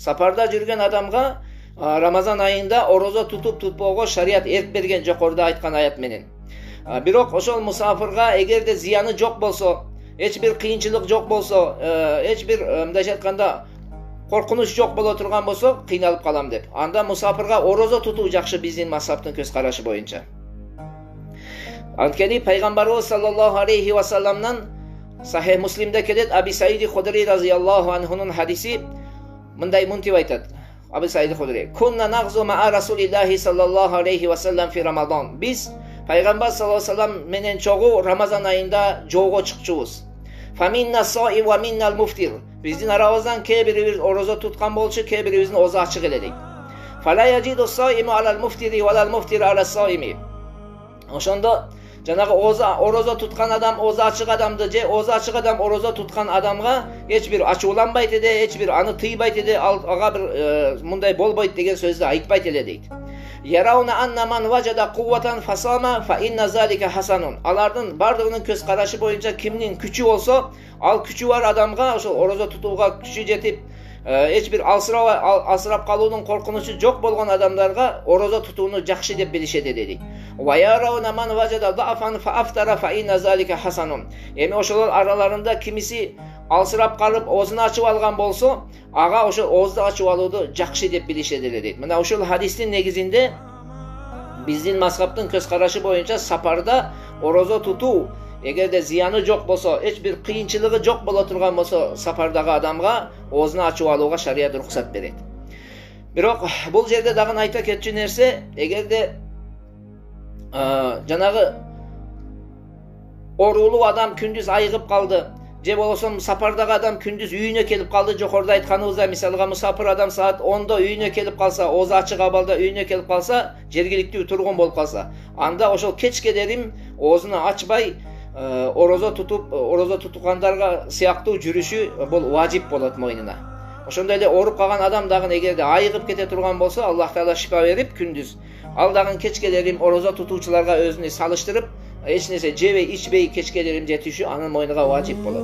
Сапарда жүрген адамга Рамазан айында орозо тутуп tutпоого шарият эрк берген жокоруда айткан аят менен. Бирок ошол мусафирга эгерде зыяны жок болсо, эч бир кыйынчылык жок болсо, эч бир мындайча айтканда коркунуч жок боло турган болсо, кыйналып калам деп. Анда мусафирга орозо тутуу жакшы биздин мазхабтын көз карашы боюнча. Анткени пайгамбарыбыз саллаллаху алейхи ва салламдан Sahih Muslim'de kelет Abi Said Hudri radıyallahu anh'unun hadisi mıntiп айтат. Abi Said Hudri. Kunna nagzu ma'a Rasulillahi sallallahu aleyhi ve sellem fi Ramadan. Biz Peygamber sallallahu aleyhi ve sellem menen çoğu Ramazan ayında joğo çıkçubuz. Faminna sa'i ve minnal muftir. Bizdin arabızdan birimiz oroza tutkan bolçu, birimizin ozu açık eledik. Fala yacidu sa'imu alal muftiri ve alal muftiri alal sa'imi. Oşonda Жанагы орозо туткан адам оозу ачык адамды же оозу ачык адам орозо туткан адамга эч бир ачууланбайт эле, эч бир аны тыйбайт эле, ага бир мындай болбойт деген сөздү айтпайт эле дейт. Ярауна анна ман важада кувватан фасама фа инна залика хасанун. Алардын бардыгынын көз карашы боюнча кимдин күчү болсо, ал күчү бар адамга ошол орозо тутууга күчү жетип, эч бир алсырап калуунун коркунучу жок болгон адамдарга орозо тутууну жакшы деп билишет дейт. Эми ошолор араларында кимиси алсырап калып оозун ачып алган болсо, ага ошол оозду ачып алууду жакшы деп билишет эле дейт. Мына ошол хадистин негизинде биздин мазхабтын көз карашы боюнча сапарда орозо тутуу эгерде зыяны жок болсо, эч бир кыйынчылыгы жок боло турган болсо, сапардагы адамга оозун ачып алууга шарият уруксат берет. Бирок бул жерде дагы айта кетчү нерсе, эгерде жанагы оорулуу адам күндүз айыгып калды, же болбосо сапардагы адам күндүз үйүнө келип калды, жокоруда айтканыбыздай мисалга мусафир адам саат 10-да үйүнө келип калса, оозу ачык абалда үйүнө келип калса, жергиликтүү тургун болуп калса, анда ошол кечке дерим оозуну ачпай орозо тутукандарга сыяктуу жүрүшү бул важип болот мойнуна. Ошондой эле ооруп калган адам дагы эгерде айыгып кете турган болсо, Аллах Таала шифа берип күндүз, ал дагы кечке дерим орозо тутуучуларга өзүнү салыштырып, эч нерсе жебей ичпей кечке дерим жетишүү анын мойнуна важип болот.